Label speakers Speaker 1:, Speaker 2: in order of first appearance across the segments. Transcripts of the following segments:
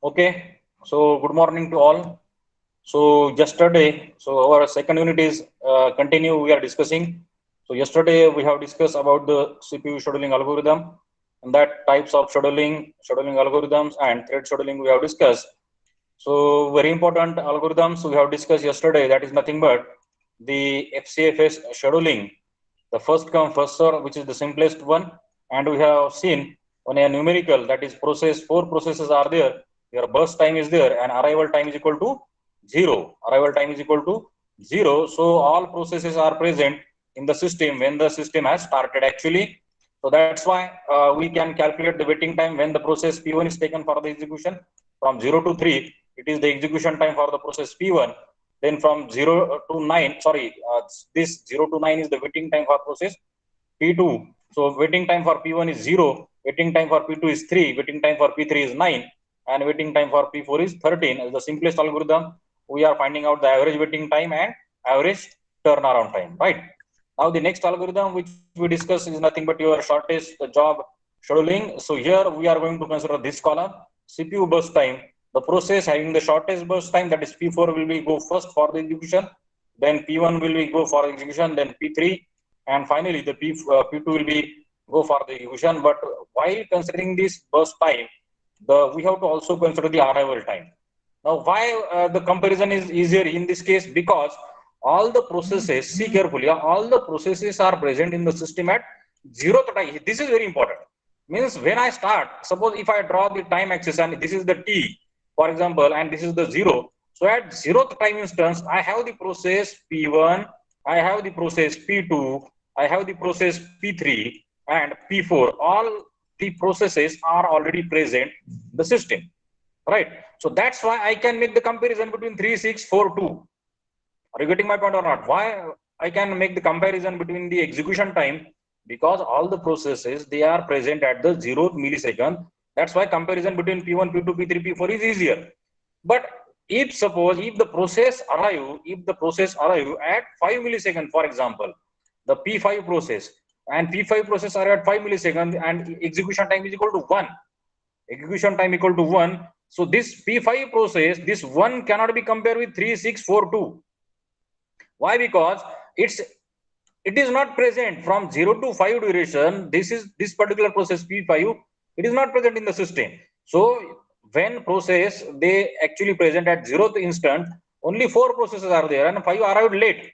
Speaker 1: Okay, so good morning to all. So yesterday, so our second unit is continue. We are discussing. So yesterday we have discussed about the CPU scheduling algorithm and that types of scheduling algorithms and thread scheduling we have discussed. So very important algorithms we have discussed yesterday. That is nothing but the FCFS scheduling, the first come first serve, which is the simplest one, and we have seen on a numerical, that is process, four processes are there. Your burst time is there and arrival time is equal to 0. Arrival time is equal to 0. So all processes are present in the system when the system has started actually. So that's why we can calculate the waiting time when the process P1 is taken for the execution from 0 to 3. It is the execution time for the process P1. Then from 0 to 9, sorry, this 0 to 9 is the waiting time for process P2. So waiting time for P1 is 0, waiting time for P2 is 3, waiting time for P3 is 9, and waiting time for P4 is 13. As the simplest algorithm, we are finding out the average waiting time and average turnaround time, right? Now the next algorithm which we discuss is nothing but your shortest job scheduling. So here we are going to consider this column, CPU burst time. The process having the shortest burst time, that is P4, will be go first for the execution, then P1 will be go for execution, then P3, and finally the P2 will be go for the execution. But while considering this burst time, we have to also consider the arrival time. Now, why the comparison is easier in this case? Because all the processes, see carefully, all the processes are present in the system at zeroth time. This is very important. Means when I start, suppose if I draw the time axis and this is the t, for example, and this is the 0. So at zeroth time instance, I have the process P1, I have the process P2, I have the process P3 and P4. All the processes are already present in the system, right? So that's why I can make the comparison between 3, 6, 4, 2. Are you getting my point or not? Why I can make the comparison between the execution time? Because all the processes, they are present at the 0th millisecond. That's why comparison between P1, P2, P3, P4 is easier. But if suppose if the process arrive at 5 milliseconds, for example, the P5 process and P5 process are at 5 milliseconds and execution time is equal to 1. Execution time equal to 1. So this P5 process, this 1 cannot be compared with 3, 6, 4, 2. Why? Because it is not present from 0 to 5 duration. This particular process P5, it is not present in the system. So when process they actually present at 0th instant, only 4 processes are there and 5 arrived late.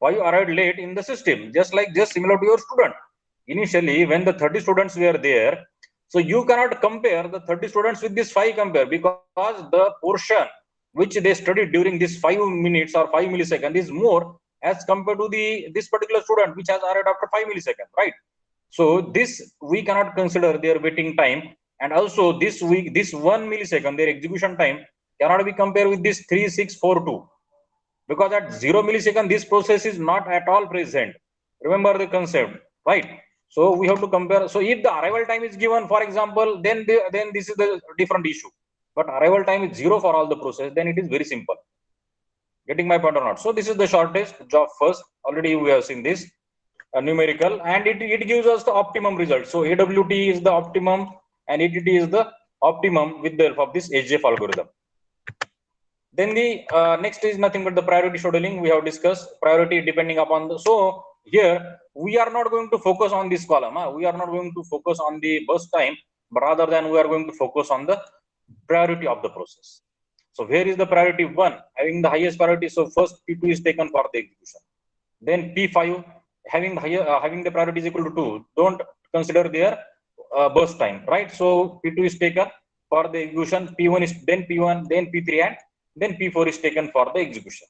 Speaker 1: 5 arrived late in the system, just similar to your student. Initially, when the 30 students were there, so you cannot compare the 30 students with this 5 compare, because the portion which they studied during this 5 minutes or 5 milliseconds is more as compared to this particular student which has arrived after 5 milliseconds, right? So this we cannot consider their waiting time, and also this 1 millisecond their execution time cannot be compared with this 3642, because at 0 millisecond this process is not at all present. Remember the concept, right? So we have to compare. So if the arrival time is given, for example, then this is the different issue. But arrival time is 0 for all the process, then it is very simple. Getting my point or not? So this is the shortest job first. Already we have seen this numerical, and it gives us the optimum result. So AWT is the optimum and ATT is the optimum with the help of this HF algorithm. Then the next is nothing but the priority scheduling. We have discussed priority depending upon the. So here we are not going to focus on this column. We are not going to focus on the burst time, but rather than we are going to focus on the priority of the process. So where is the priority 1 having the highest priority? So first P2 is taken for the execution. Then P5 having the having the priority is equal to 2. Don't consider their burst time, right? So P2 is taken for the execution. P1 is then P1, then P3, and then P4 is taken for the execution.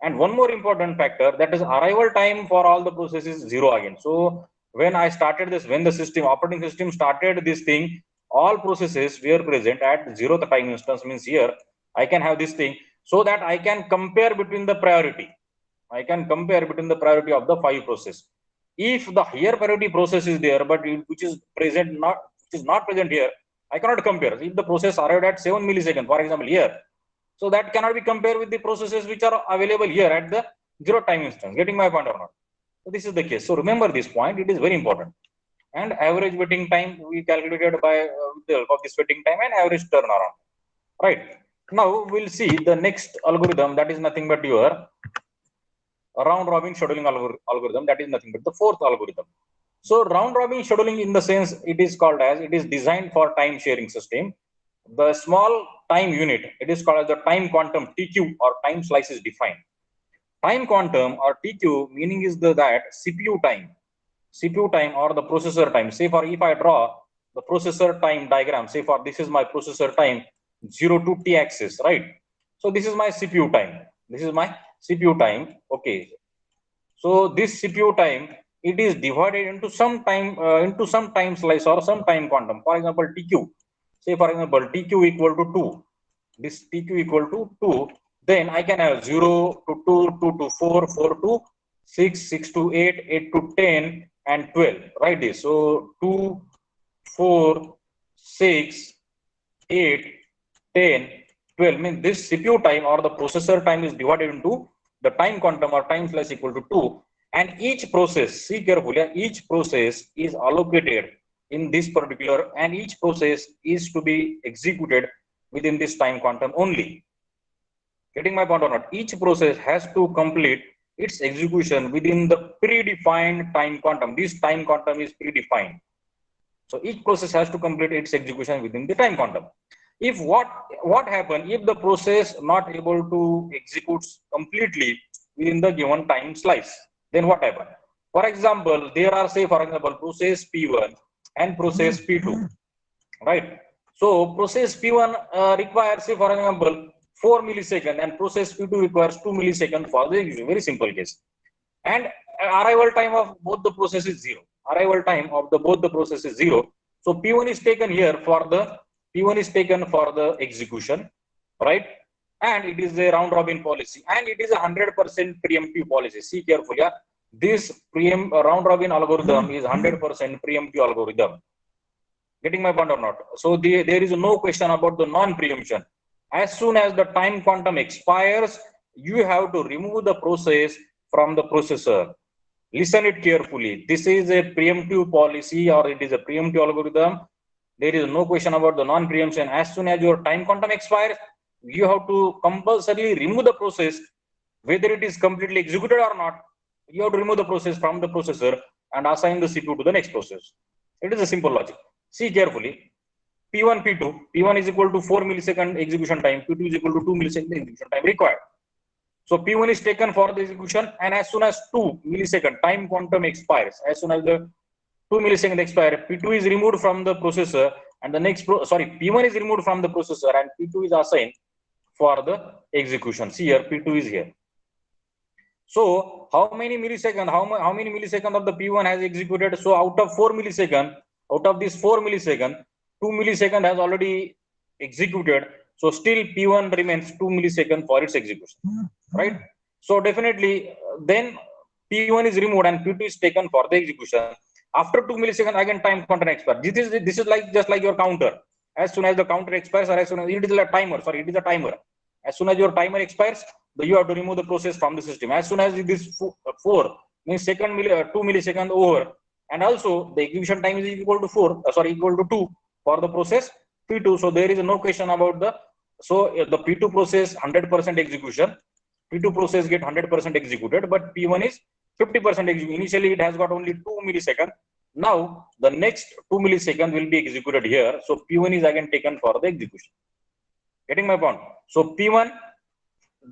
Speaker 1: And one more important factor, that is arrival time for all the processes 0 again. So when I started this, when the operating system started this thing, all processes were present at 0th time instance. Means here I can have this thing, so that I can compare between the priority. I can compare between the priority of the 5 process. If the higher priority process is there, but which is not present here, I cannot compare. If the process arrived at 7 milliseconds, for example, here, so that cannot be compared with the processes which are available here at the 0 time instance. Getting my point or not? So this is the case. So remember this point, it is very important. And average waiting time we calculated by with the help of this waiting time and average turnaround. right? Now we'll see the next algorithm, that is nothing but your round robin scheduling algorithm, that is nothing but the fourth algorithm. So round robin scheduling, in the sense it is called as, it is designed for time sharing system. The small time unit, it is called as the time quantum TQ or time slice is defined. Time quantum or TQ meaning is that CPU time or the processor time. Say for if I draw the processor time diagram, say for this is my processor time 0 to T axis, right? So this is my CPU time. This is my CPU time. Okay. So this CPU time, it is divided into some time slice or some time quantum. For example, TQ. Say for example, TQ equal to 2. This TQ equal to 2. Then I can have 0 to 2, 2 to 4, 4 to 6, 6 to 8, 8 to 10, and 12. Right this. So 2, 4, 6, 8, 10, 12. Means this CPU time or the processor time is divided into the time quantum or time slice equal to 2. And each process, see carefully, each process is allocated in this particular, and each process is to be executed within this time quantum only. Getting my point or not? Each process has to complete its execution within the predefined time quantum. This time quantum is predefined. So each process has to complete its execution within the time quantum. If what happen if the process not able to execute completely within the given time slice, then what happen? For example, there are, say for example, process P1 and process P2, right? So process P1 requires, say for example, 4 millisecond, and process P2 requires 2 millisecond for the execution. Very simple case. And arrival time of both the process is 0. Arrival time of the both the process is 0. So P1 is taken here for the P1 is taken for the execution, right? And it is a round robin policy, and it is a 100% preemptive policy. See carefully, yeah? This round robin algorithm is 100% preemptive algorithm. Getting my point or not? So there is no question about the non-preemption. As soon as the time quantum expires, you have to remove the process from the processor. Listen it carefully. This is a preemptive policy, or it is a preemptive algorithm. There is no question about the non-preemption. As soon as your time quantum expires, you have to compulsorily remove the process, whether it is completely executed or not. You have to remove the process from the processor and assign the CPU to the next process. It is a simple logic. See carefully. P1, P2. P1 is equal to 4 millisecond execution time. P2 is equal to 2 millisecond execution time required. So P1 is taken for the execution, and as soon as 2 millisecond time quantum expires, as soon as the 2 millisecond expire, P2 is removed from the processor, and the next P1 is removed from the processor, and P2 is assigned for the execution. See here, P2 is here. So how many millisecond? How many millisecond of the P1 has executed? So out of 4 millisecond, out of this 4 millisecond, 2 millisecond has already executed. So still P1 remains 2 millisecond for its execution, right? So definitely then P1 is removed and P2 is taken for the execution. After 2 millisecond, again time quantum expires. This is like just like your counter. As soon as the counter expires, or as soon as it is a timer. Sorry, it is a timer. As soon as your timer expires, you have to remove the process from the system. As soon as this 4 means 2 millisecond over, and also the execution time is equal to equal to 2 for the process P2. So there is no question about the, the P2 process 100% execution. P2 process get 100% executed, but P1 is 50% executed. Initially, it has got only 2 milliseconds. Now, the next 2 milliseconds will be executed here. So P1 is again taken for the execution. Getting my point? So P1,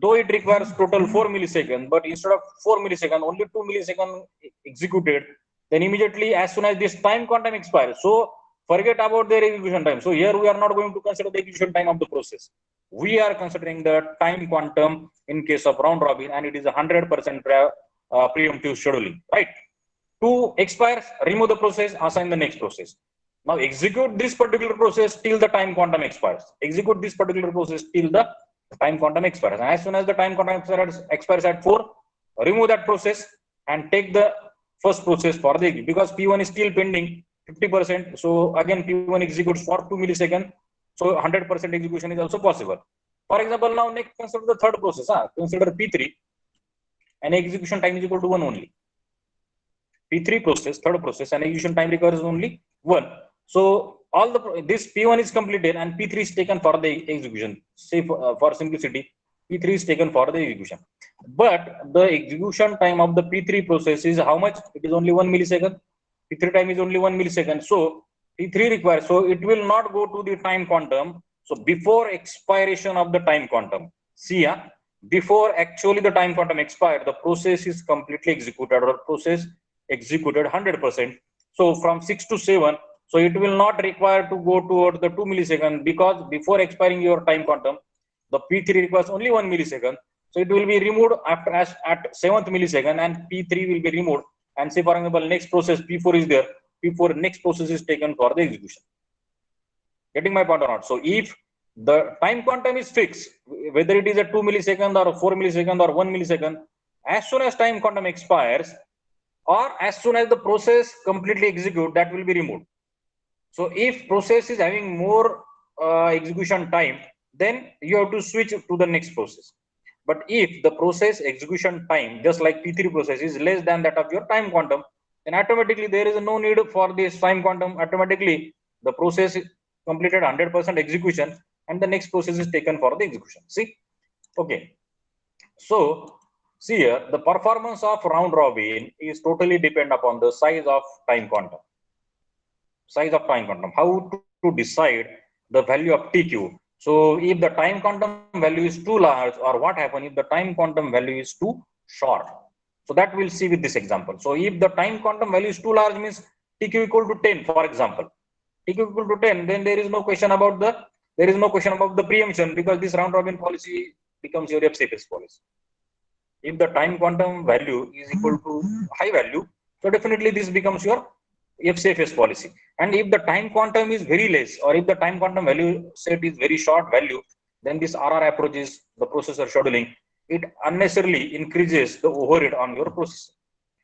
Speaker 1: though it requires total 4 milliseconds, but instead of 4 milliseconds, only 2 milliseconds executed, then immediately as soon as this time quantum expires, so forget about their execution time. So here we are not going to consider the execution time of the process. We are considering the time quantum in case of round robin, and it is 100% preemptive scheduling, right? To expires, remove the process, assign the next process. Now execute this particular process till the time quantum expires. Execute this particular process till the time quantum expires. And as soon as the time quantum expires at 4, remove that process and take the first process for the execute, because P1 is still pending 50%. So again, P1 executes for 2 milliseconds. So 100% execution is also possible. For example, now next consider the third process. Consider P3, and execution time is equal to 1 only. P3 process, third process, and execution time requires only 1. So all the this P1 is completed and P3 is taken for the execution. Say for simplicity, P3 is taken for the execution. But the execution time of the P3 process is how much? It is only 1 millisecond. P3 time is only 1 millisecond. So P3 requires, so it will not go to the time quantum. So before expiration of the time quantum, see, before actually the time quantum expired, the process is completely executed or process executed 100%. So from 6 to 7, so it will not require to go towards the 2 millisecond, because before expiring your time quantum, the P3 requires only 1 millisecond. So it will be removed after at 7th millisecond, and P3 will be removed. And say for example, next process P4 is there. P4 next process is taken for the execution. Getting my point or not? So if the time quantum is fixed, whether it is a 2 millisecond or a 4 millisecond or 1 millisecond, as soon as time quantum expires, or as soon as the process completely execute, that will be removed. So if process is having more execution time, then you have to switch to the next process. But if the process execution time, just like P3 process, is less than that of your time quantum, then automatically there is no need for this time quantum. Automatically the process is completed 100% execution, and the next process is taken for the execution. See, okay. So see here, the performance of round robin is totally depend upon the size of time quantum. Size of time quantum. How to decide the value of TQ? So if the time quantum value is too large, or what happens if the time quantum value is too short? So that we'll see with this example. So if the time quantum value is too large, means TQ equal to 10, for example. TQ equal to 10, then there is no question about the preemption, because this round robin policy becomes your safest policy. If the time quantum value is equal to high value, so definitely this becomes your safest policy. And if the time quantum is very less, or if the time quantum value set is very short value, then this RR approach is the processor scheduling. It unnecessarily increases the overhead on your processor.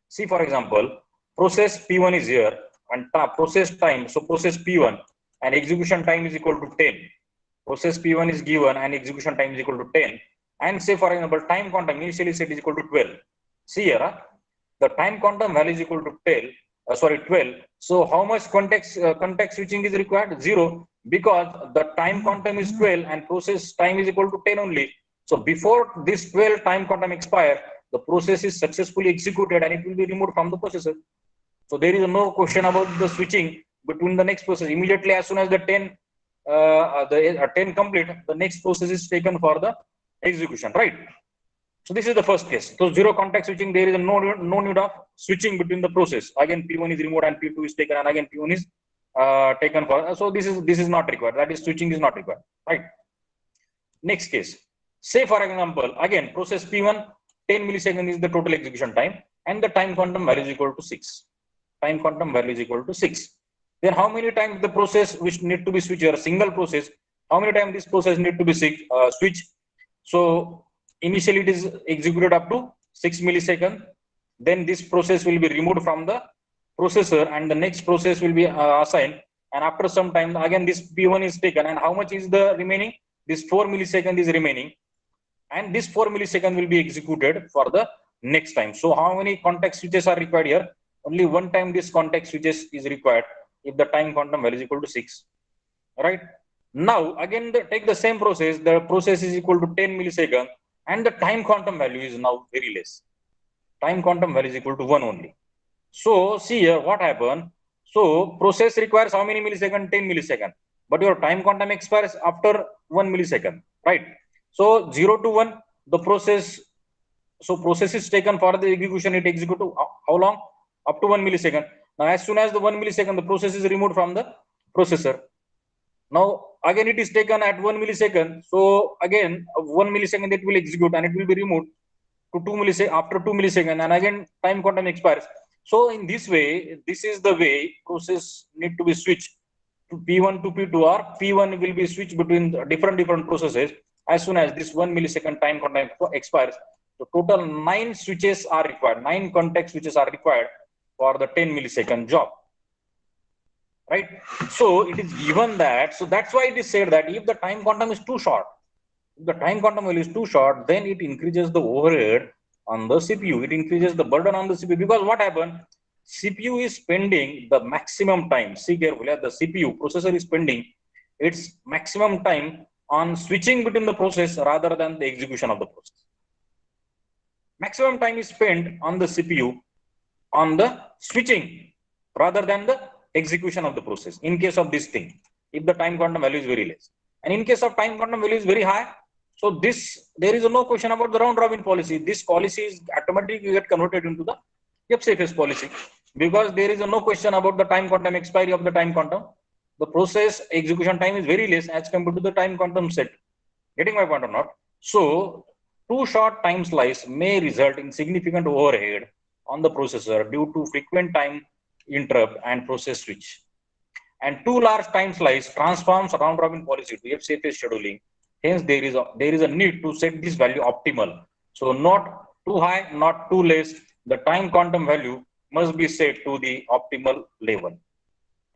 Speaker 1: See, for example, process P1 is here, and process time, so process P1 and execution time is equal to 10. Process P1 is given and execution time is equal to 10. And say for example, time quantum initially set is equal to 12. See here, the time quantum value is equal to 12. So how much context switching is required? 0, because the time quantum is 12 and process time is equal to 10 only. So before this 12 time quantum expire, the process is successfully executed and it will be removed from the processor. So there is no question about the switching between the next process. Immediately as soon as the 10 complete, the next process is taken for the execution, right? So this is the first case. So zero context switching, there is no need of switching between the process. Again, P1 is removed and P2 is taken, and again P1 is taken for. So this is not required. That is, switching is not required, right? Next case. Say for example, again process P1, 10 milliseconds is the total execution time, and the time quantum value is equal to 6. Time quantum value is equal to 6. Then how many times the process which need to be switched, or a single process, how many times this process need to be switched? So initially it is executed up to 6 milliseconds. Then this process will be removed from the processor and the next process will be assigned. And after some time, again this P1 is taken. And how much is the remaining? This 4 milliseconds is remaining. And this 4 milliseconds will be executed for the next time. So how many context switches are required here? Only one time this context switches is required if the time quantum value is equal to 6. Right? Now, again, take the same process. The process is equal to 10 milliseconds and the time quantum value is now very less. Time quantum value is equal to 1 only. So, see here what happened. So, process requires how many milliseconds? 10 milliseconds. But your time quantum expires after 1 millisecond, right? So, 0 to 1, the process, so process is taken for the execution. It executes how long? Up to 1 millisecond. Now, as soon as the 1 millisecond, the process is removed from the processor. Now, again, it is taken at 1 millisecond. So, again, 1 millisecond it will execute and it will be removed to 2 millisecond after 2 milliseconds, and again time quantum expires. So, in this way, this is the way process need to be switched to P1 to P2, or P1 will be switched between different processes as soon as this 1 millisecond time quantum expires. So, total 9 switches are required, 9 context switches are required for the 10 millisecond job. Right? So it is given that, so that's why it is said that if the time quantum is too short, if the time quantum value is too short, then it increases the overhead on the CPU. It increases the burden on the CPU, because what happened? CPU is spending the maximum time. See carefully, the CPU processor is spending its maximum time on switching between the process rather than the execution of the process. Maximum time is spent on the CPU on the switching rather than the execution of the process. In case of this thing, if the time quantum value is very less, and in case of time quantum value is very high, so this, there is no question about the round robin policy. This policy is automatically get converted into the FCFS policy, because there is no question about the time quantum expiry of the time quantum. The process execution time is very less as compared to the time quantum set. Getting my point or not? So too short time slice may result in significant overhead on the processor due to frequent time interrupt and process switch. And too large time slice transforms round robin policy to FCFS scheduling. Hence, there is a need to set this value optimal. So not too high, not too less. The time quantum value must be set to the optimal level.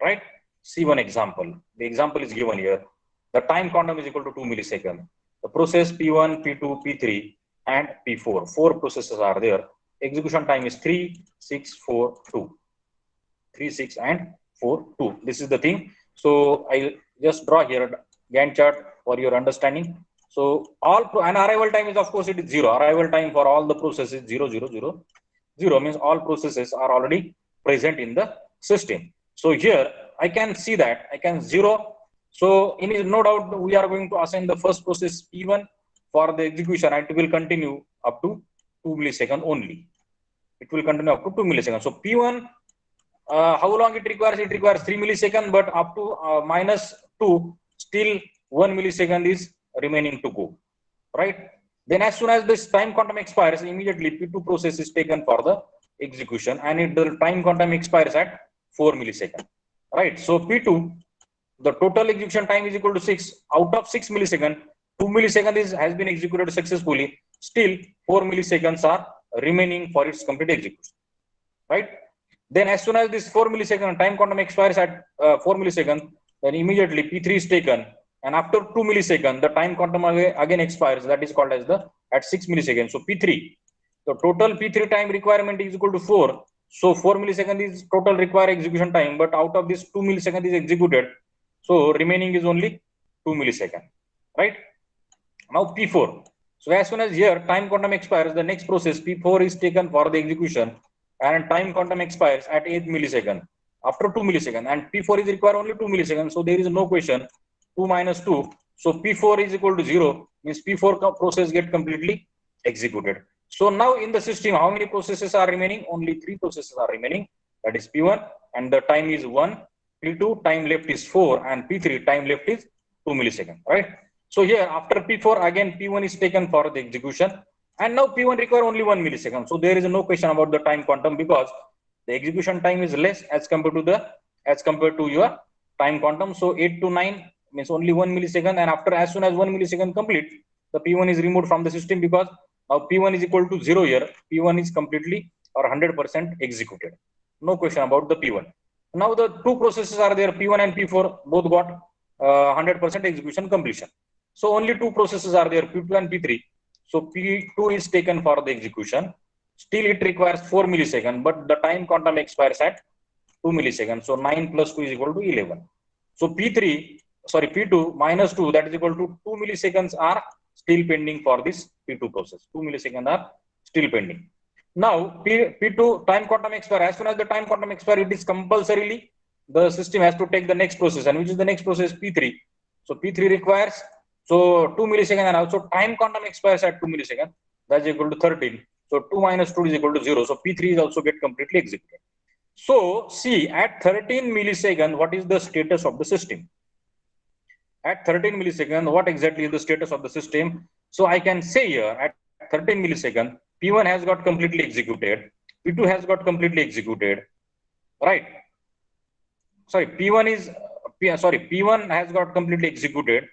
Speaker 1: Right? See one example. The example is given here. The time quantum is equal to 2 milliseconds. The process P1, P2, P3, and P4. 4 processes are there. Execution time is 3, 6, 4, 2. 3, 6, and 4, 2. This is the thing. So I'll just draw here a Gantt chart for your understanding. So and arrival time is, of course, it is 0. Arrival time for all the processes 0, 0, 0. 0 means all processes are already present in the system. So here I can see that I can 0. So no doubt we are going to assign the first process P1 for the execution, and it will continue up to 2 milliseconds only. It will continue up to 2 milliseconds. So P1, how long it requires? It requires 3 milliseconds, but up to -2, still 1 millisecond is remaining to go, right? Then as soon as this time quantum expires, immediately P2 process is taken for the execution, and the time quantum expires at 4 milliseconds, right? So P2, the total execution time is equal to 6. Out of 6 milliseconds, 2 milliseconds has been executed successfully. Still 4 milliseconds are remaining for its complete execution, right? Then as soon as this 4 millisecond time quantum expires at 4 milliseconds, then immediately P3 is taken, and after 2 milliseconds, the time quantum again expires. That is called as the at 6 milliseconds. So P3, the total P3 time requirement is equal to 4. So 4 milliseconds is total required execution time, but out of this 2 milliseconds is executed. So remaining is only 2 milliseconds, right? Now P4. So as soon as here time quantum expires, the next process P4 is taken for the execution, and time quantum expires at 8 milliseconds after 2 milliseconds, and P4 is required only 2 milliseconds. So there is no question. 2 minus 2. So P4 is equal to 0, means P4 process get completely executed. So now in the system, how many processes are remaining? Only 3 processes are remaining. That is P1, and the time is 1. P2, time left is 4, and P3, time left is 2 milliseconds, right? So here after P4, again P1 is taken for the execution, and now P1 require only 1 millisecond. So there is no question about the time quantum, because the execution time is less as compared to your time quantum. So 8 to 9 means only 1 millisecond, and after as soon as 1 millisecond complete, the P1 is removed from the system, because now P1 is equal to 0 here. P1 is completely or 100% executed. No question about the P1. Now the 2 processes are there, P1 and P4, both got 100% execution completion. So only 2 processes are there, P2 and P3. So P2 is taken for the execution. Still it requires 4 milliseconds, but the time quantum expires at 2 milliseconds. So 9 plus 2 is equal to 11. So P2 minus 2, that is equal to 2 milliseconds are still pending for this P2 process. 2 milliseconds are still pending. Now P2 time quantum expire. As soon as the time quantum expire, it is compulsorily the system has to take the next process, and which is the next process P3. So P3 requires 2 milliseconds, and also time quantum expires at 2 milliseconds. That's equal to 13. So 2 minus 2 is equal to 0. So P3 is also get completely executed. So see, at 13 milliseconds, what is the status of the system? At 13 milliseconds, what exactly is the status of the system? So I can say here at 13 milliseconds, P1 has got completely executed, P2 has got completely executed, right? Sorry, P1 has got completely executed,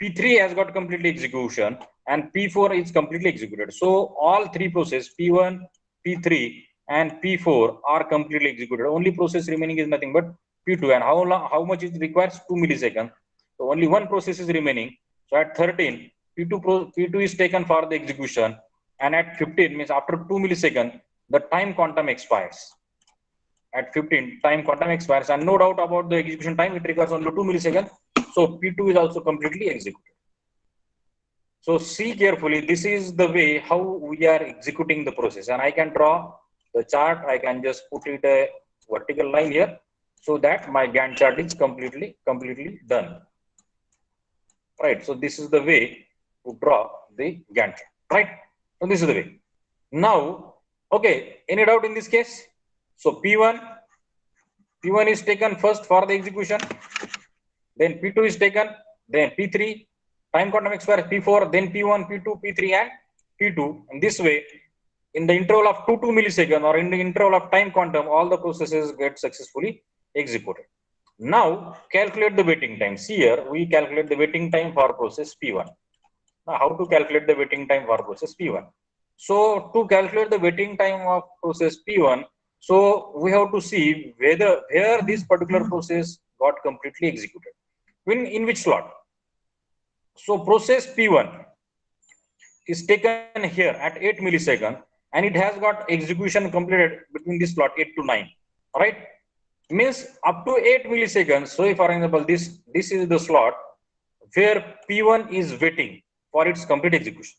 Speaker 1: P3 has got completely execution, and P4 is completely executed. So all 3 processes, P1, P3, and P4 are completely executed. Only process remaining is nothing but P2, and how much it requires? 2 milliseconds. So only 1 process is remaining. So at 13, P2 is taken for the execution, and at 15 means after 2 milliseconds, the time quantum expires. at 15, time quantum expires, and no doubt about the execution time, it requires only 2 milliseconds. So P2 is also completely executed. So see carefully, this is the way how we are executing the process, and I can draw the chart. I can just put it a vertical line here so that my Gantt chart is completely done. Right. So this is the way to draw the Gantt chart. Right. So this is the way. Now, okay, any doubt in this case? So P1 is taken first for the execution, then P2 is taken, then P3, time quantum expires P4, then P1, P2, P3, and P2. And this way, in the interval of 2 milliseconds or in the interval of time quantum, all the processes get successfully executed. Now, calculate the waiting times. Here, we calculate the waiting time for process P1. Now, how to calculate the waiting time for process P1? So, to calculate the waiting time of process P1, so we have to see where this particular process got completely executed. In which slot? So, process P1 is taken here at 8 milliseconds, and it has got execution completed between this slot 8 to 9. Right? Means up to 8 milliseconds. So, for example, this is the slot where P1 is waiting for its complete execution.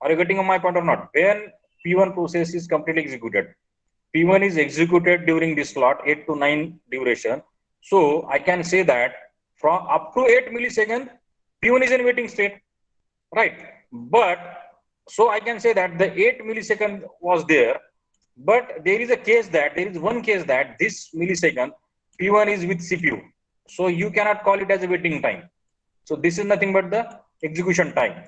Speaker 1: Are you getting my point or not? When P1 process is completely executed, P1 is executed during this slot 8 to 9 duration. So I can say that from up to 8 milliseconds, P1 is in waiting state, right? But so I can say that the 8 millisecond was there, but there is one case that this millisecond P1 is with CPU. So you cannot call it as a waiting time. So this is nothing but the execution time.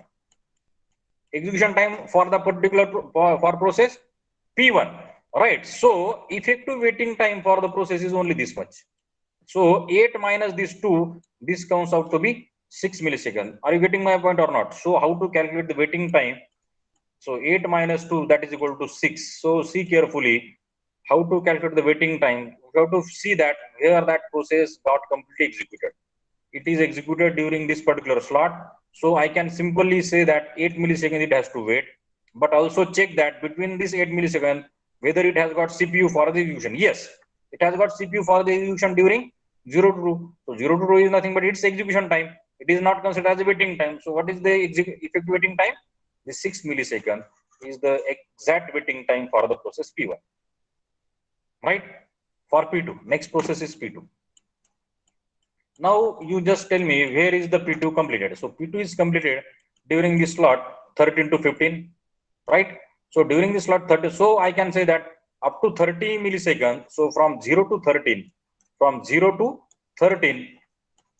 Speaker 1: Execution time for the particular for process P1, right? So effective waiting time for the process is only this much. So 8 minus this 2, this comes out to be 6 milliseconds. Are you getting my point or not? So how to calculate the waiting time? So 8 minus 2, that is equal to 6. So see carefully how to calculate the waiting time. You have to see that where that process got completely executed. It is executed during this particular slot. So I can simply say that 8 milliseconds it has to wait, but also check that between this 8 milliseconds, whether it has got CPU for the execution. Yes, it has got CPU for the execution during 0 to 2. So 0 to 2 is nothing but its execution time. It is not considered as a waiting time. So what is the effective waiting time? The 6 milliseconds is the exact waiting time for the process P1. Right? For P2. Next process is P2. Now you just tell me where is the P2 completed. So P2 is completed during this slot 13 to 15, right? So during this slot 30, so I can say that up to 30 milliseconds. So from 0 to 13,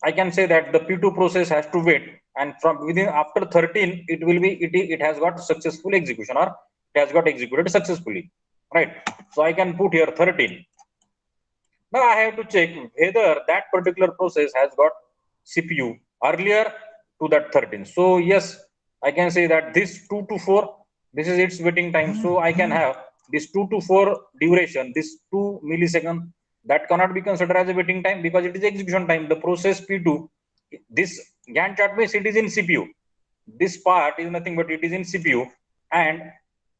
Speaker 1: I can say that the P2 process has to wait, and from within after 13, it has got successful execution, or it has got executed successfully, right? So I can put here 13. Now I have to check whether that particular process has got CPU earlier to that 13. So yes, I can say that this 2 to 4, this is its waiting time. So I can have this 2 to 4 duration, this 2 milliseconds, that cannot be considered as a waiting time because it is execution time. The process P2, this Gantt chart means it is in CPU. This part is nothing but it is in CPU. And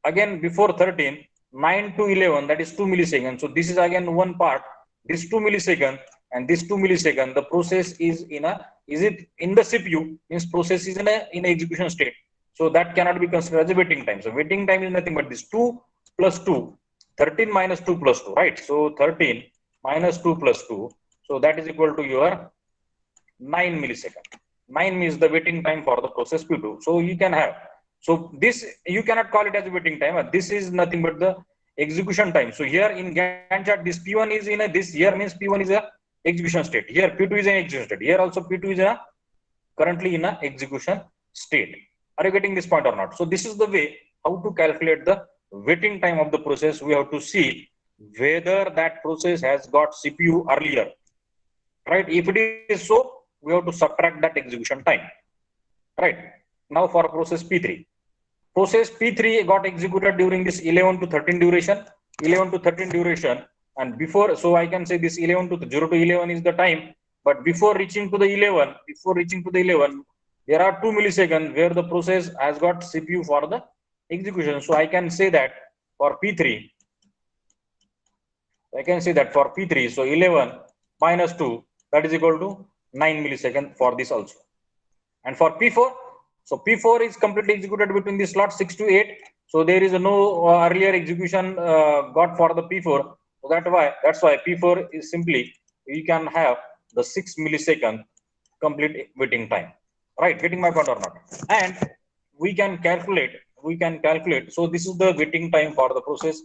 Speaker 1: again, before 13, 9 to 11, that is 2 milliseconds. So this is again one part. This 2 milliseconds and this 2 milliseconds, the process is in the CPU, means process is in a execution state. So that cannot be considered as a waiting time. So waiting time is nothing but this 2 plus 2, 13 minus 2 plus 2, right? So 13 minus 2 plus 2. So that is equal to your 9 milliseconds. 9 is the waiting time for the process P2. So you can have, so this you cannot call it as a waiting time. This is nothing but the execution time. So here in Gantt chart, this P1 is in this here means P1 is a execution state. Here P2 is an execution state. Here also P2 is currently in a execution state. Are you getting this point or not? So this is the way how to calculate the waiting time of the process. We have to see whether that process has got CPU earlier, right? If it is so, we have to subtract that execution time, right? Now for process P3. Process P3 got executed during this 11 to 13 duration, and before, so I can say this 11 to 0 to 11 is the time, but before reaching to the 11, there are 2 milliseconds where the process has got CPU for the execution. So I can say that for P3, I can say that for P3, so 11 minus 2, that is equal to 9 milliseconds for this also. And for P4, so P4 is completely executed between the slot 6 to 8. So there is no earlier execution got for the P4. So that's why P4 is simply, we can have the 6 millisecond complete waiting time. Right, getting my point or not? And we can calculate. So this is the waiting time for the process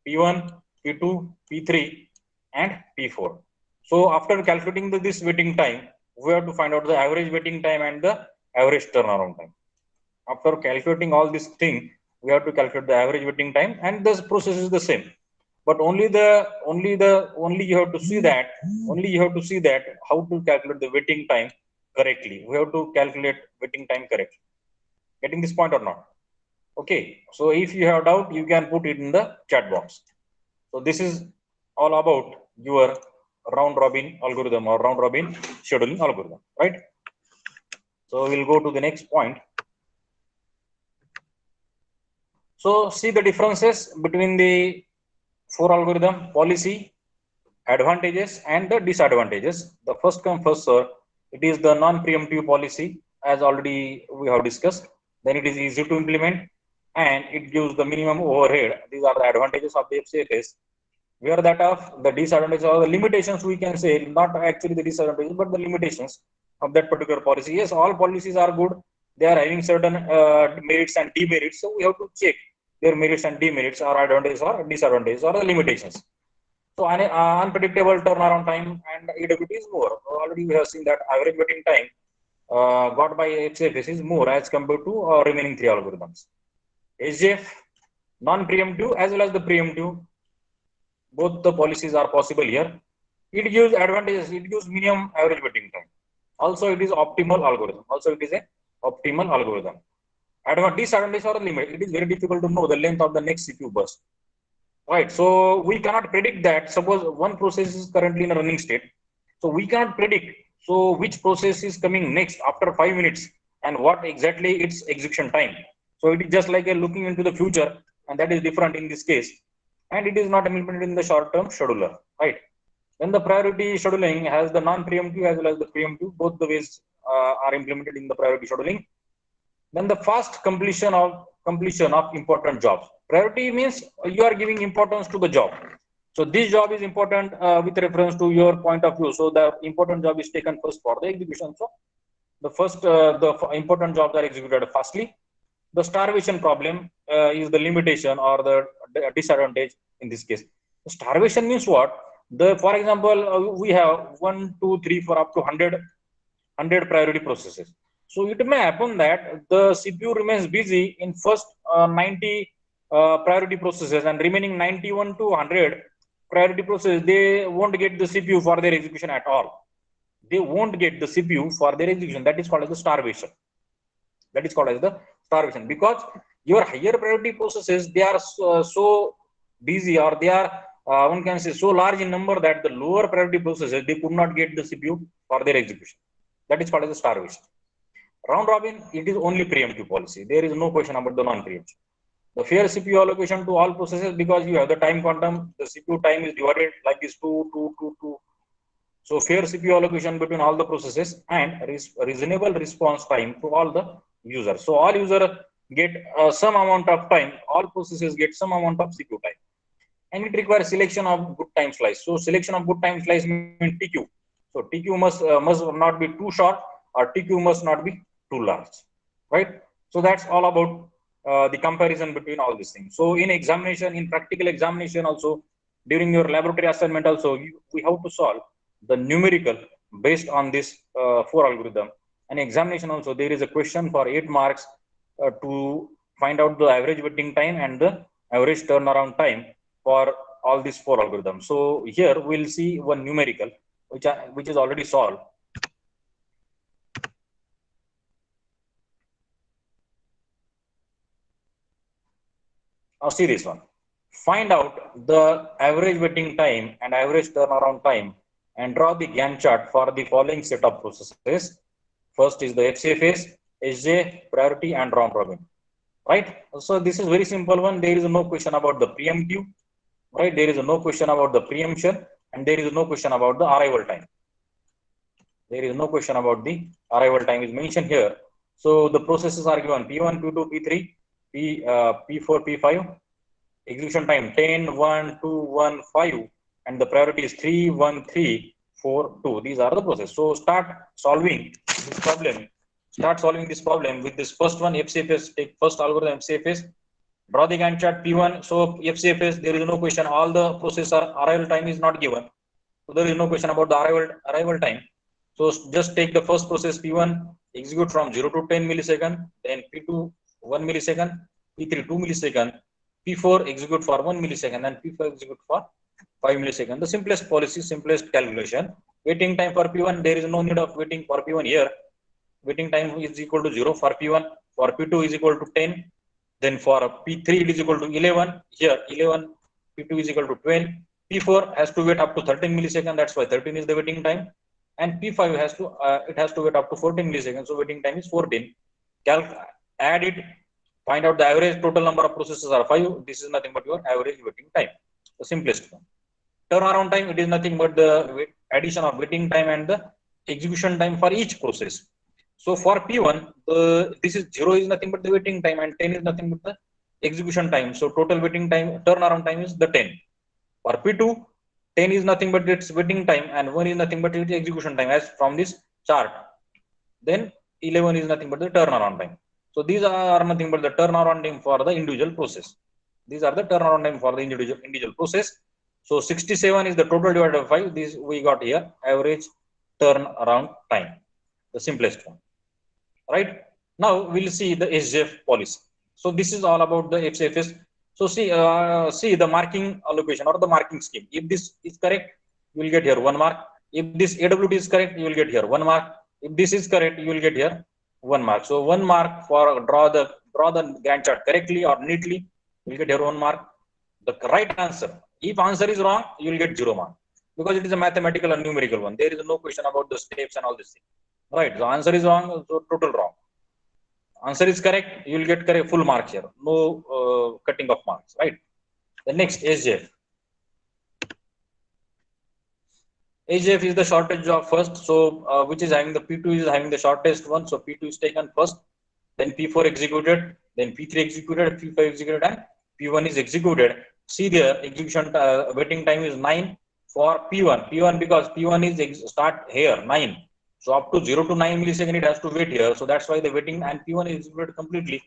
Speaker 1: P1, P2, P3, and P4. So after calculating this waiting time, we have to find out the average waiting time and the average turnaround time. After calculating all this thing, we have to calculate the average waiting time, and this process is the same. But only you have to see that how to calculate the waiting time correctly. We have to calculate waiting time correctly. Getting this point or not? Okay. So if you have doubt, you can put it in the chat box. So this is all about your round robin algorithm or round robin scheduling algorithm, right? So we'll go to the next point. So see the differences between the four algorithm policy, advantages and the disadvantages. The first come first serve. It is the non-preemptive policy, as already we have discussed. Then it is easy to implement and it gives the minimum overhead. These are the advantages of the FCFS. Where that of the disadvantages or the limitations, we can say, not actually the disadvantages, but the limitations of that particular policy. Yes, all policies are good. They are having certain merits and demerits. So we have to check their merits and demerits, or advantages or disadvantages or the limitations. So unpredictable turnaround time and AWT is more. Already we have seen that average waiting time got by HFS is more as compared to remaining three algorithms. SJF, non-preemptive as well as the preemptive, both the policies are possible here. It gives advantages. It gives minimum average waiting time. Also, it is optimal algorithm. Disadvantage or limit. It is very difficult to know the length of the next CPU burst. Right. So we cannot predict that. Suppose one process is currently in a running state. So we cannot predict. So which process is coming next after 5 minutes and what exactly its execution time. So it is just like a looking into the future, and that is different in this case. And it is not implemented in the short-term scheduler, right? Then the priority scheduling has the non-preemptive as well as the preemptive. Both the ways are implemented in the priority scheduling. Then the fast completion of important jobs. Priority means you are giving importance to the job. So this job is important with reference to your point of view. So the important job is taken first for the execution. So the important jobs are executed fastly. The starvation problem is the limitation or the disadvantage in this case. Starvation means what? For example, we have 1, 2, 3, 4 up to 100 priority processes. So it may happen that the CPU remains busy in first 90 priority processes, and remaining 91 to 100 priority processes, they won't get the CPU for their execution at all. They won't get the CPU for their execution. That is called as the starvation. Because your higher priority processes, they are so busy, or they are one can say so large in number that the lower priority processes, they could not get the CPU for their execution. That is called as the starvation. Round robin, it is only preemptive policy. There is no question about the non-preemptive. The fair CPU allocation to all processes, because you have the time quantum, the CPU time is divided like this 2, 2, 2, 2. So fair CPU allocation between all the processes and reasonable response time to all the users. So all users get some amount of time, all processes get some amount of CPU time. And it requires selection of good time slice. So selection of good time slice means TQ. So TQ must not be too short, or TQ must not be too large, right? So that's all about the comparison between all these things. So in examination, in practical examination also, during your laboratory assignment also, we have to solve the numerical based on this 4 algorithm. And examination also, there is a question for 8 marks to find out the average waiting time and the average turnaround time for all these 4 algorithms. So here we'll see one numerical which is already solved. Now see this one. Find out the average waiting time and average turnaround time and draw the Gantt chart for the following set of processes. First is the FCFS, SJ, priority, and round robin. Right? So this is very simple one. There is no question about the preemptive. right? There is no question about the preemption, and there is no question about the arrival time. There is no question about the arrival time is mentioned here. So the processes are given P1, P2, P3, P4, P5. Execution time 10, 1, 2, 1, 5, and the priority is 3, 1, 3, 4, 2. These are the processes. So start solving this problem. Start solving this problem with this first one, FCFS. Take first algorithm FCFS. Draw the Gantt chart P1. So FCFS, there is no question. All the process arrival time is not given. So there is no question about the arrival time. So just take the first process P1, execute from 0 to 10 millisecond, then P2 1 millisecond, P3 2 millisecond, P4 execute for 1 millisecond, and P5 execute for 5 millisecond. The simplest policy, simplest calculation. Waiting time for P1, there is no need of waiting for P1 here. Waiting time is equal to 0 for P1, for P2 is equal to 10, then for P3 it is equal to 11, here 11, P2 is equal to 12, P4 has to wait up to 13 milliseconds, that's why 13 is the waiting time, and P5 has to wait up to 14 milliseconds, so waiting time is 14. Add it, find out the average total number of processes are 5. This is nothing but your average waiting time, the simplest one. Turnaround time, it is nothing but the addition of waiting time and the execution time for each process. So for P1, this is 0 is nothing but the waiting time, and 10 is nothing but the execution time. So total waiting time, turnaround time is the 10. For P2, 10 is nothing but its waiting time, and 1 is nothing but its execution time, as from this chart. Then 11 is nothing but the turnaround time. So these are nothing but the turnaround time for the individual process. These are the turnaround time for the individual process. So 67 is the total divided by 5. This we got here, average turnaround time, the simplest one. Right? Now we'll see the SJF policy. So this is all about the FCFS. So see the marking allocation or the marking scheme. If this is correct, you will get here 1 mark. If this AWT is correct, you will get here 1 mark. If this is correct, you will get here 1 mark. So 1 mark for draw the Gantt chart correctly or neatly, you will get here 1 mark. The right answer. If answer is wrong, you will get 0 mark, because it is a mathematical and numerical one. There is no question about the steps and all this thing. Right. The answer is wrong, so total wrong. Answer is correct, you will get correct full mark here. No cutting of marks. Right. The next SJF. SJF is the shortest job first. So which is having the P2 is having the shortest one. So P2 is taken first, then P4 executed, then P3 executed, P5 executed, and P1 is executed. See there, execution waiting time is 9 for P1. P1 because P1 is start here 9. So up to 0 to 9 millisecond it has to wait here. So that's why the waiting, and P1 is executed completely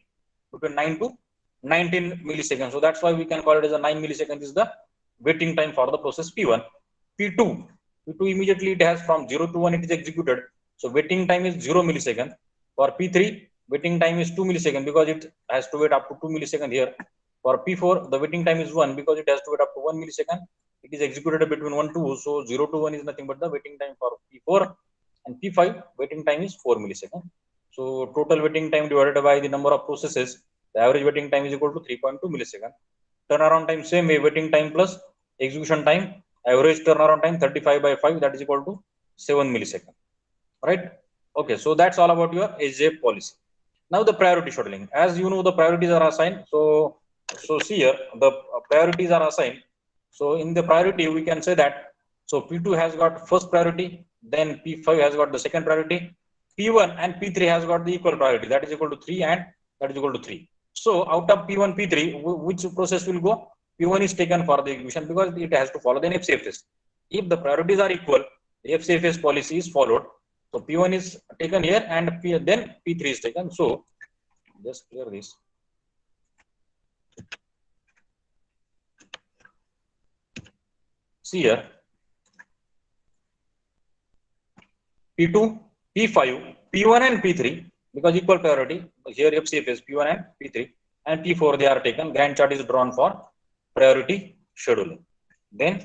Speaker 1: between 9 to 19 milliseconds. So that's why we can call it as a 9 milliseconds is the waiting time for the process P1. P2 immediately it has from 0 to 1 it is executed. So waiting time is 0 millisecond. For P3 waiting time is 2 milliseconds because it has to wait up to 2 milliseconds here. For P4 the waiting time is 1 because it has to wait up to 1 millisecond. It is executed between 1 to 2. So 0 to 1 is nothing but the waiting time for P4, and P5 waiting time is 4 milliseconds. So total waiting time divided by the number of processes, the average waiting time is equal to 3.2 milliseconds. Turnaround time same way, waiting time plus execution time, average turnaround time 35 by 5, that is equal to 7 milliseconds. Right? Okay, so that's all about your SJ policy. Now the priority scheduling. As you know, the priorities are assigned. So see here, the priorities are assigned. So in the priority, we can say that, so P2 has got first priority, then P5 has got the second priority, P1 and P3 has got the equal priority, that is equal to 3 and that is equal to 3. So out of P1, P3, which process will go? P1 is taken for the execution because it has to follow the FCFS. If the priorities are equal, the FCFS policy is followed. So P1 is taken here and then P3 is taken. So just clear this. See here, P2, P5, P1 and P3 because equal priority. Here FCFS P1 and P3 and P4 they are taken. Gantt chart is drawn for priority scheduling. Then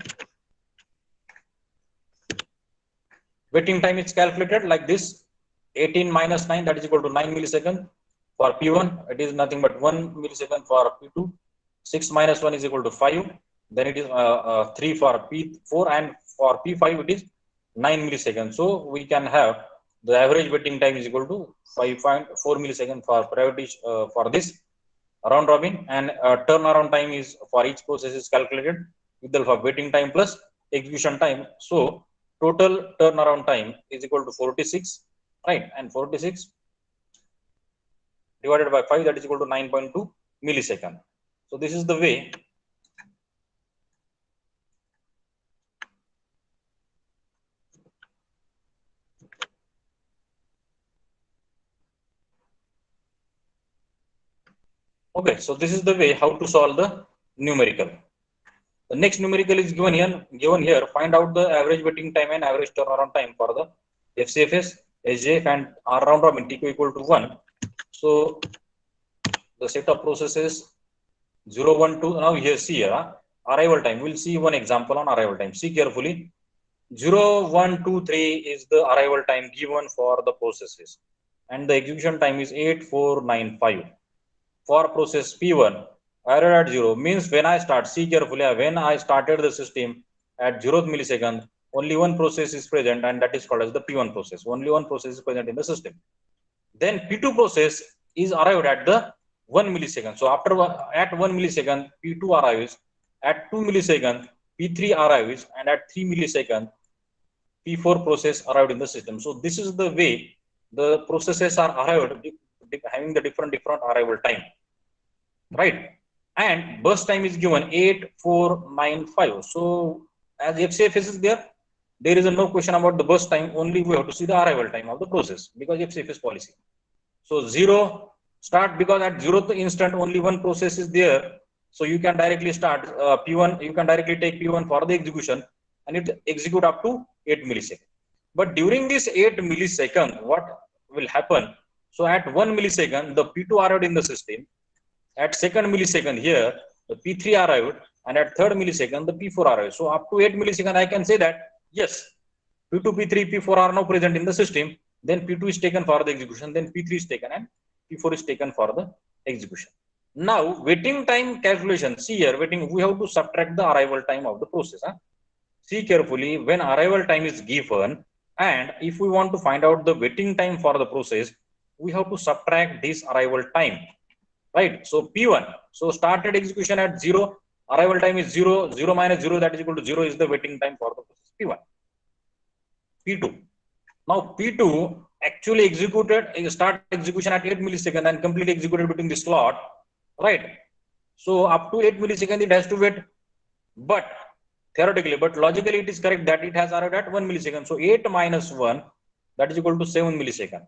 Speaker 1: waiting time is calculated like this: 18 minus 9, that is equal to 9 milliseconds. For P1 it is nothing but 1 millisecond. For P2 6 minus 1 is equal to 5. Then it is 3 for P4, and for P5 it is 9 milliseconds. So we can have the average waiting time is equal to 5.4 milliseconds for priority for this round robin, and turnaround time is for each process is calculated with the help of waiting time plus execution time. So total turnaround time is equal to 46, right? And 46 divided by 5, that is equal to 9.2 millisecond. So this is the way okay, so this is the way how to solve the numerical. The next numerical is given here. Find out the average waiting time and average turnaround time for the FCFS, SJF, and R round robin TQ equal to 1. So the set of processes 0, 1, 2. Now here see here arrival time. We'll see one example on arrival time. See carefully. 0, 1, 2, 3 is the arrival time given for the processes, and the execution time is 8, 4, 9, 5. For process P1, error at 0 means when I start, see carefully, when I started the system at 0th millisecond, only one process is present, and that is called as the P1 process. Only one process is present in the system. Then P2 process is arrived at the 1 millisecond. So after at 1 millisecond, P2 arrives. At 2 millisecond, P3 arrives, and at 3 millisecond, P4 process arrived in the system. So this is the way the processes are arrived, having the different arrival time, right? And burst time is given 8, 4, 9, 5. So as FCFS is there is a no question about the burst time. Only we have to see the arrival time of the process because FCFS policy. So 0 start, because at 0th instant only one process is there. So you can directly start P1. You can directly take P1 for the execution, and it execute up to 8 milliseconds. But during this 8 millisecond, what will happen? So at 1 millisecond, the P2 arrived in the system. At 2nd millisecond here, the P3 arrived, and at 3rd millisecond, the P4 arrived. So up to 8 millisecond, I can say that yes, P2, P3, P4 are now present in the system. Then P2 is taken for the execution. Then P3 is taken, and P4 is taken for the execution. Now waiting time calculation. See here, waiting. We have to subtract the arrival time of the process. See carefully, when arrival time is given, and if we want to find out the waiting time for the process, we have to subtract this arrival time, right? So P1, so started execution at 0, arrival time is 0, 0 minus 0, that is equal to 0 is the waiting time for the process P1. P2, now P2 actually executed, start execution at 8 millisecond and completely executed between the slot, right? So up to 8 millisecond it has to wait, but theoretically, but logically it is correct that it has arrived at 1 millisecond. So 8 minus 1, that is equal to 7 millisecond.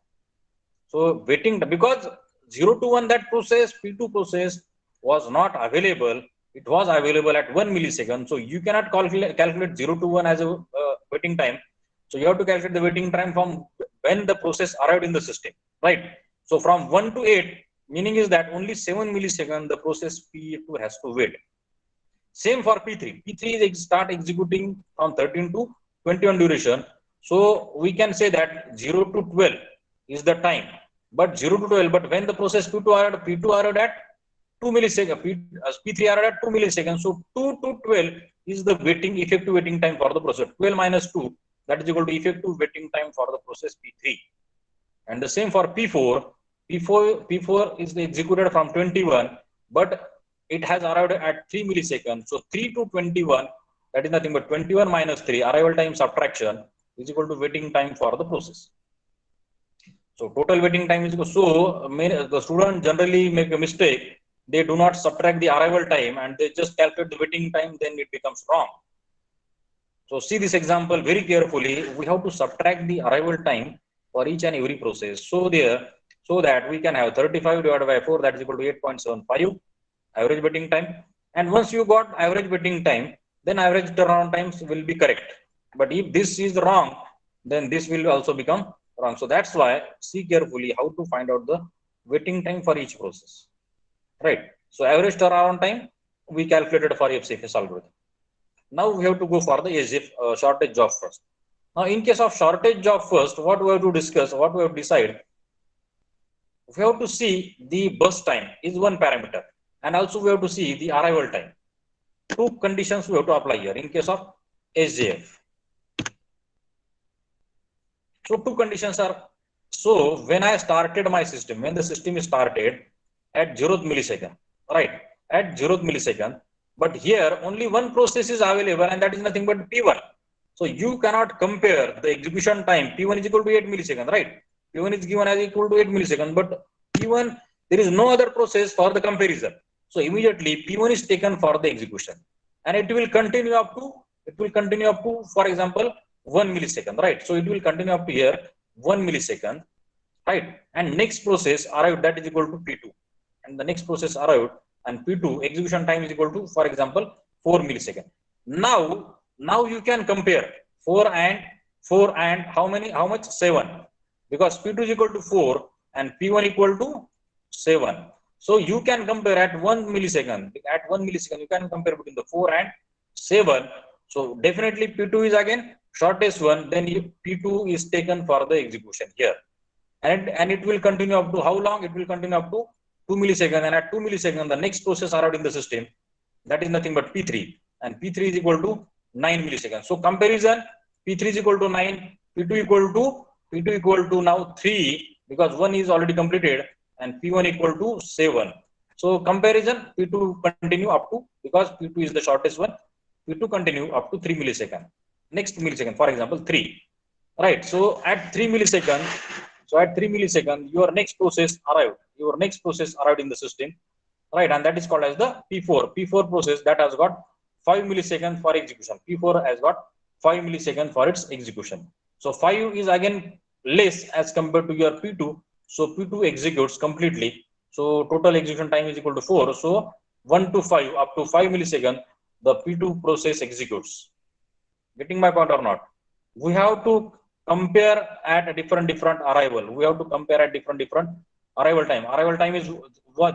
Speaker 1: So waiting, because 0 to 1, that process, P2 process was not available. It was available at 1 millisecond. So you cannot calculate 0 to 1 as a waiting time. So you have to calculate the waiting time from when the process arrived in the system, right? So from 1 to 8, meaning is that only 7 millisecond the process P2 has to wait. Same for P3. P3 is start executing from 13 to 21 duration. So we can say that 0 to 12 is the time, but 0 to 12, but when the process P2 arrived at 2 milliseconds, P3 arrived at 2 milliseconds. So 2 to 12 is the effective waiting time for the process. 12 minus 2, that is equal to effective waiting time for the process P3. And the same for P4. P4 is executed from 21, but it has arrived at 3 milliseconds. So 3 to 21, that is nothing but 21 minus 3, arrival time subtraction, is equal to waiting time for the process. So total waiting time is equal. So the student generally make a mistake. They do not subtract the arrival time and they just calculate the waiting time, then it becomes wrong. So see this example very carefully. We have to subtract the arrival time for each and every process. So that we can have 35 divided by 4, that is equal to 8.75 average waiting time. And once you got average waiting time, then average turnaround times will be correct. But if this is wrong, then this will also become wrong. So that's why see carefully how to find out the waiting time for each process, right? So average turnaround time we calculated for FCFS algorithm. Now we have to go for the SJF shortage job first. Now in case of shortage job first, what we have to discuss, what we have to decide, we have to see the burst time is one parameter, and also we have to see the arrival time. Two conditions we have to apply here in case of SJF. So two conditions are, so when I started my system, when the system is started at 0th millisecond, right? At 0th millisecond, But here only one process is available, and that is nothing but P1. So you cannot compare the execution time. P1 is equal to 8 milliseconds, right? P1 is given as equal to 8 milliseconds, but P1, there is no other process for the comparison. So immediately P1 is taken for the execution, and it will continue up to, for example, 1 millisecond, right? So it will continue up to here 1 millisecond, right? And next process arrived, that is equal to P2, and the next process arrived, and P2 execution time is equal to, for example, 4 millisecond. Now you can compare 4 and how much 7, because P2 is equal to 4 and P1 equal to 7. So you can compare at 1 millisecond. At 1 millisecond, you can compare between the 4 and 7. So definitely P2 is again shortest one. Then P2 is taken for the execution here, and it will continue up to how long? It will continue up to 2 milliseconds, and at 2 milliseconds, the next process arrived in the system, that is nothing but P3, and P3 is equal to 9 milliseconds. So comparison, P3 is equal to 9, P2 equal to now 3, because 1 is already completed, and P1 equal to 7. So comparison, P2 continue up to, because P2 is the shortest one, P2 continue up to 3 milliseconds. Next millisecond, for example, 3. Right. So at 3 milliseconds, your next process arrived. Your next process arrived in the system, right? And that is called as the P4. P4 process that has got 5 milliseconds for execution. P4 has got 5 milliseconds for its execution. So 5 is again less as compared to your P2. So P2 executes completely. So total execution time is equal to 4. So 1 to 5, up to 5 milliseconds, the P2 process executes. Getting my point or not? We have to compare at a different arrival. We have to compare at different arrival time. Arrival time is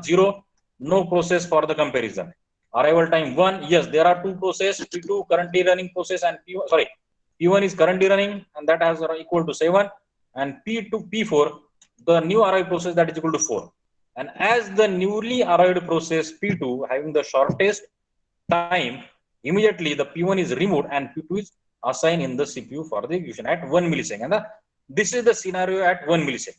Speaker 1: 0, no process for the comparison. Arrival time 1, yes, there are two processes, P2 currently running process, and P1 is currently running, and that has equal to 7, and P2 P4, the new arrived process, that is equal to 4. And as the newly arrived process P2 having the shortest time, immediately the P1 is removed and P2 is assigned in the CPU for the execution at 1 millisecond. This is the scenario at 1 millisecond.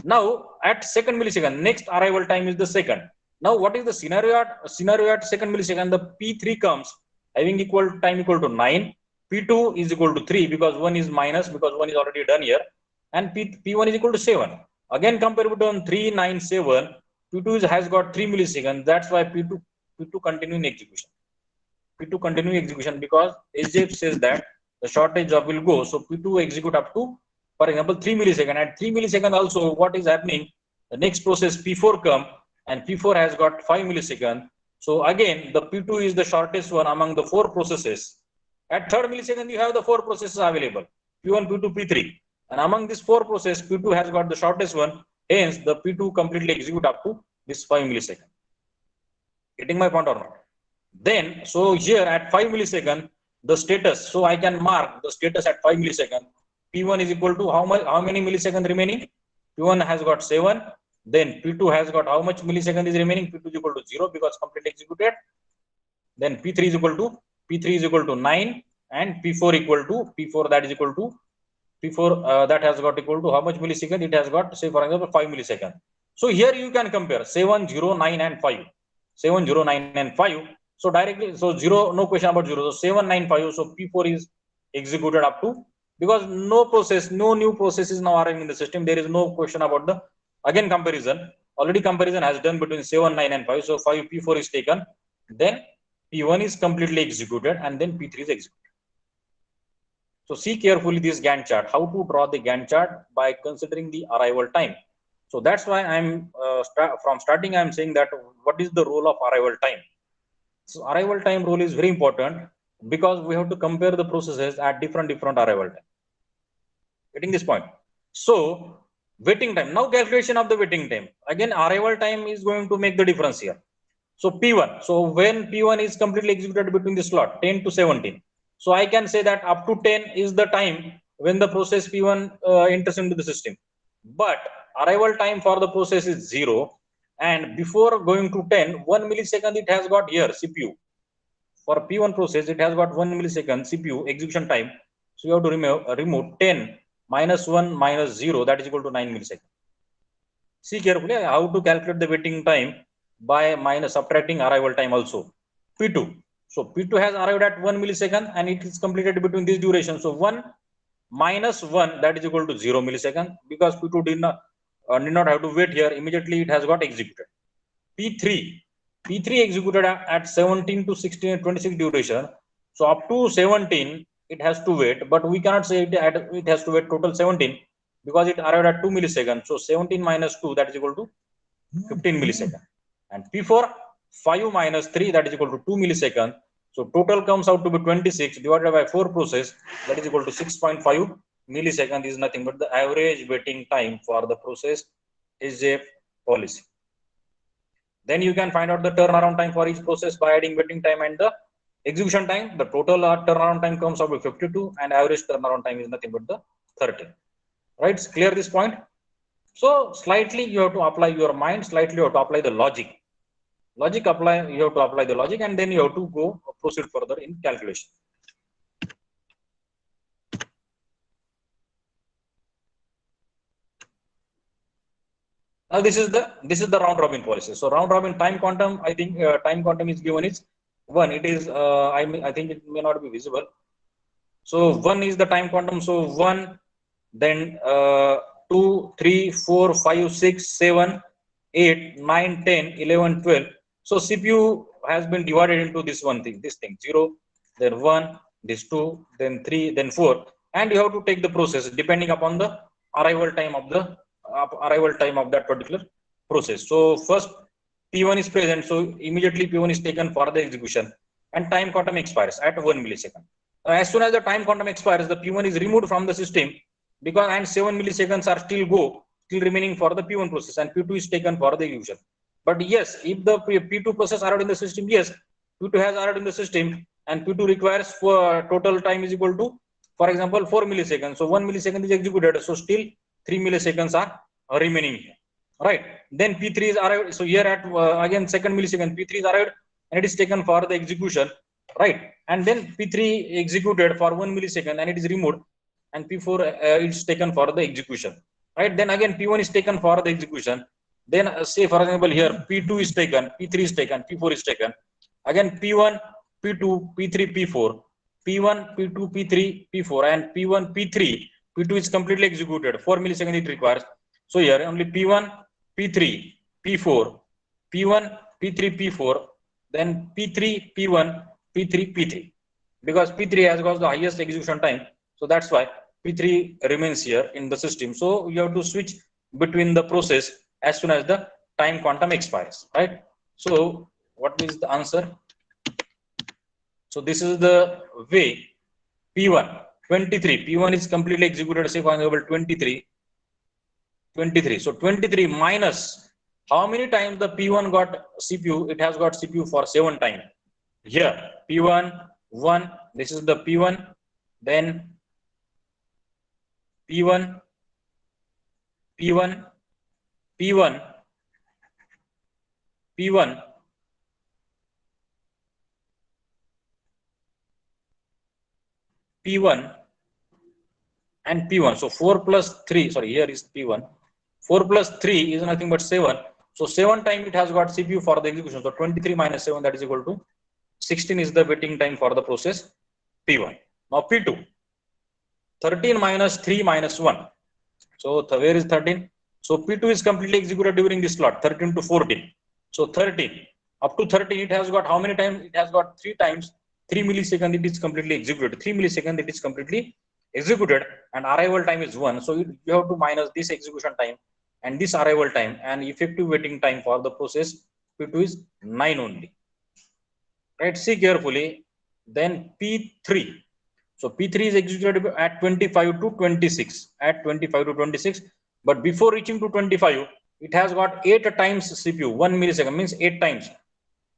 Speaker 1: Now at second millisecond, next arrival time is the second. Now what is the scenario at second millisecond? The P3 comes having time equal to 9. P2 is equal to 3 because 1 is minus, because 1 is already done here, and P1 is equal to 7. Again compare between 3, 9, 7. P2 has got 3 milliseconds. That's why P2 continuing execution. P2 continuing execution, because SJF says that the shortage job will go. So P2 execute up to, for example, 3 milliseconds. At 3 milliseconds also, what is happening? The next process P4 come, and P4 has got 5 milliseconds. So again, the P2 is the shortest one among the 4 processes. At third millisecond, you have the 4 processes available: P1, P2, P3. And among these 4 processes, P2 has got the shortest one. Hence, the P2 completely execute up to this 5 milliseconds. Getting my point or not? Then, so here at 5 millisecond, the status, so I can mark the status at 5 millisecond. P1 is equal to how many milliseconds remaining? P1 has got 7. Then P2 has got how much millisecond is remaining? P2 is equal to 0 because completely executed. Then P3 is equal to 9, and P4 equal to P4 that is equal to P4 that has got equal to how much millisecond? It has got, say for example, 5 millisecond. So here you can compare 7, 0, 9 and 5. 7, 0, 9 and 5. So directly, so 0, no question about 0. So 7, 9, 5. So P4 is executed up to, because no new process is now arriving in the system. There is no question about the, again, comparison. Already comparison has done between 7, 9 and 5. So P4 is taken. Then P1 is completely executed, and then P3 is executed. So see carefully this Gantt chart, how to draw the Gantt chart by considering the arrival time. So that's why I'm from starting I'm saying that what is the role of arrival time. So arrival time role is very important, because we have to compare the processes at different arrival time. Getting this point? So waiting time. Now calculation of the waiting time. Again, arrival time is going to make the difference here. So P1. So when P1 is completely executed between the slot 10 to 17. So I can say that up to 10 is the time when the process P1 enters into the system. But arrival time for the process is 0. And before going to 10, 1 millisecond it has got here CPU. For P1 process, it has got 1 millisecond CPU execution time. So you have to remove 10 minus 1 minus 0, that is equal to 9 milliseconds. See carefully how to calculate the waiting time by subtracting arrival time also. P2. So P2 has arrived at 1 millisecond and it is completed between this duration. So 1 minus 1, that is equal to 0 millisecond, because P2 did not have to wait here. Immediately it has got executed. P3 executed at 17 to 16 26 duration. So up to 17 it has to wait, but we cannot say it has to wait total 17 because it arrived at 2 milliseconds. So 17 minus 2, that is equal to 15 milliseconds. And P4, 5 minus 3, that is equal to 2 milliseconds. So total comes out to be 26 divided by 4 process, that is equal to 6.5 millisecond is nothing but the average waiting time for the process is a policy. Then you can find out the turnaround time for each process by adding waiting time and the execution time. The total turnaround time comes out with 52 and average turnaround time is nothing but the 30. Right? Clear this point? So slightly you have to apply your mind, slightly you have to apply the logic. You have to apply the logic and then you have to go proceed further in calculation. Now this is the round robin policy. So round robin time quantum, I think time quantum is given is 1. It is I think it may not be visible. So 1 is the time quantum. So 1, then 2, 3, 4, 5, 6, 7, 8, 9, 10, 11, 12. So CPU has been divided into this thing 0, then 1, this 2, then 3, then 4, and you have to take the process depending upon the arrival time of that particular process. So first P1 is present, so immediately P1 is taken for the execution, and time quantum expires at 1 millisecond. As soon as the time quantum expires, the P1 is removed from the system because and 7 milliseconds are still remaining for the P1 process, and P2 is taken for the execution. But yes, if the P2 process arrived in the system, yes, P2 has arrived in the system, and P2 requires for total time is equal to, for example, 4 milliseconds. So 1 millisecond is executed, so still 3 milliseconds are remaining here. Right? Then P3 is arrived. So here at again second millisecond, P3 is arrived and it is taken for the execution. Right? And then P3 executed for 1 millisecond and it is removed, and P4 is taken for the execution. Right? Then again P1 is taken for the execution. Then say for example here P2 is taken, P3 is taken, P4 is taken. Again P1, P2, P3, P4, P1, P2, P3, P4, and P1, P3. P2 is completely executed. 4 milliseconds it requires. So here only P1, P3, P4, P1, P3, P4, then P3, P1, P3, P3. Because P3 has got the highest execution time. So that's why P3 remains here in the system. So you have to switch between the process as soon as the time quantum expires, right? So what is the answer? So this is the way. P1, 23. P1 is completely executed, say for example 23. So 23 minus how many times the P1 got CPU? It has got CPU for 7 times. Here P1, 1. This is the P1. Then P1, P1, P1, P1, P1, and P1. So 4 plus 3, sorry, here is P1. 4 plus 3 is nothing but 7. So 7 times it has got CPU for the execution. So 23 minus 7, that is equal to 16 is the waiting time for the process P1. Now P2, 13 minus 3 minus 1. So where is 13? So P2 is completely executed during this slot, 13 to 14. So 13, up to 13, it has got how many times? It has got 3 times, 3 milliseconds it is completely executed. 3 milliseconds it is completely executed, and arrival time is 1. So you have to minus this execution time and this arrival time, and effective waiting time for the process P2 is 9 only. Right? See carefully. Then P3. So P3 is executed at 25 to 26. At 25 to 26. But before reaching to 25, it has got 8 times CPU. 1 millisecond means 8 times.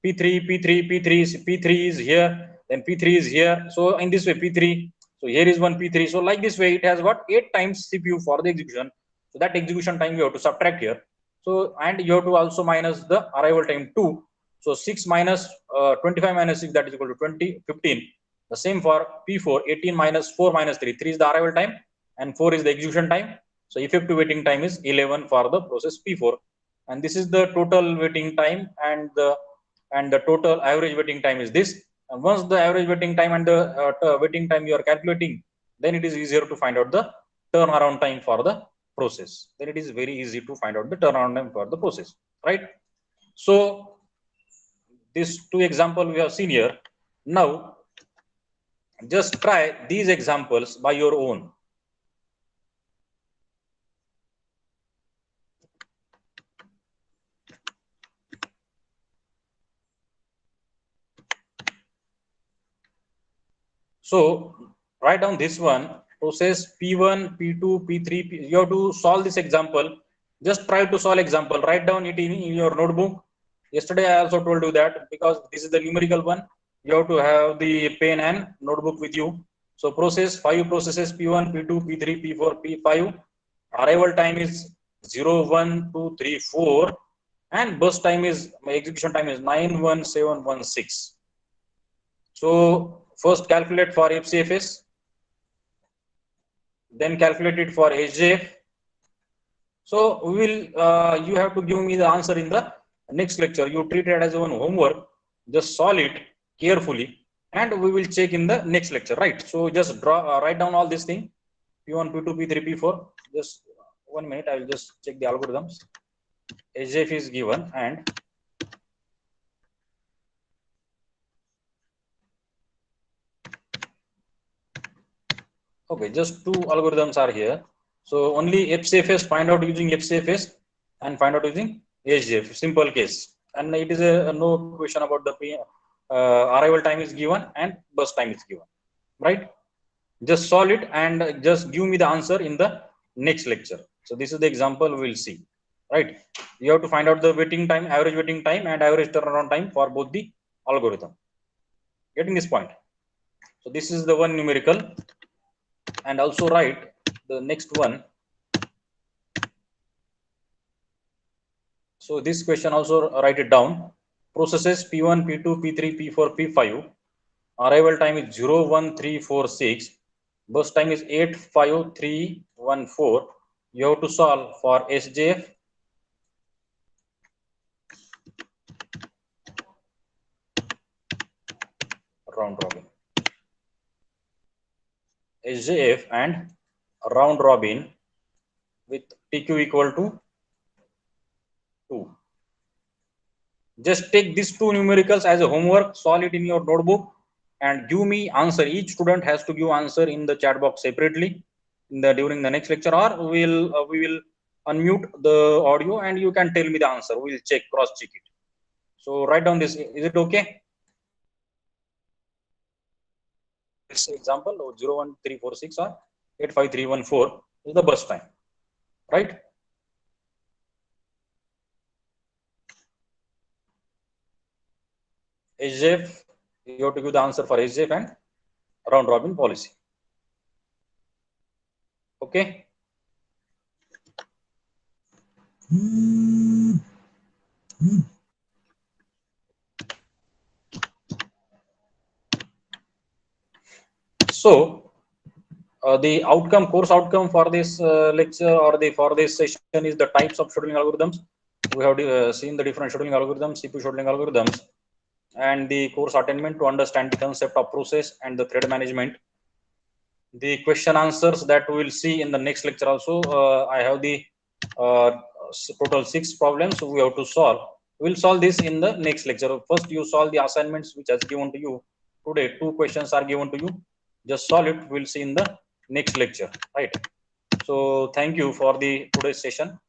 Speaker 1: P3, P3, P3, P3 is here. Then P3 is here. So in this way, P3. So here is one P3. So like this way, it has got 8 times CPU for the execution. So that execution time you have to subtract here. So and you have to also minus the arrival time 2. So 6 minus 25 minus 6, that is equal to 20, 15. The same for P4, 18 minus 4 minus 3. 3 is the arrival time and 4 is the execution time. So effective waiting time is 11 for the process P4. And this is the total waiting time and the and the total average waiting time is this. And once the average waiting time and the waiting time you are calculating, then it is easier to find out the turnaround time for the process. Then it is very easy to find out the turnaround time for the process, right? So these two examples we have seen here. Now just try these examples by your own. So write down this one, process P1, P2, P3. You have to solve this example. Just try to solve example. Write down it in your notebook. Yesterday I also told you that because this is the numerical one, you have to have the pen and notebook with you. So process 5 processes P1, P2, P3, P4, P5. Arrival time is 0, 1, 2, 3, 4, and burst time is execution time is 91716. So first calculate for FCFS, then calculate it for SJF. So we will, you have to give me the answer in the next lecture. You treat it as one homework, just solve it carefully, and we will check in the next lecture, right? So just write down all this thing, P1, P2, P3, P4. Just 1 minute, I will just check the algorithms. SJF is given, and okay, just two algorithms are here. So only FCFS, find out using FCFS and find out using SGF, simple case. And it is a no question about the arrival time is given and burst time is given, right? Just solve it and just give me the answer in the next lecture. So this is the example we will see, right? You have to find out the waiting time, average waiting time and average turnaround time for both the algorithm. Getting this point? So this is the one numerical, and also write the next one. So this question also write it down. Processes P1, P2, P3, P4, P5. Arrival time is 01346. Burst time is 85314. You have to solve for SJF. Round robin. SJF and round robin with TQ equal to 2. Just take these two numericals as a homework, solve it in your notebook, and give me answer. Each student has to give answer in the chat box separately during the next lecture, or we will unmute the audio and you can tell me the answer. We will check, cross check it. So write down this. Is it okay? This example 01346 or 85314 is the burst time, right? SJF, you have to give the answer for SJF and round robin policy. Okay. So the course outcome for this lecture or for this session is the types of scheduling algorithms. We have seen the different scheduling algorithms, CPU scheduling algorithms, and the course attainment to understand the concept of process and the thread management. The question answers that we will see in the next lecture also. I have the total 6 problems we have to solve. We'll solve this in the next lecture. First, you solve the assignments which has given to you today. 2 questions are given to you. Just solve it. We'll see in the next lecture, right? So thank you for the today's session.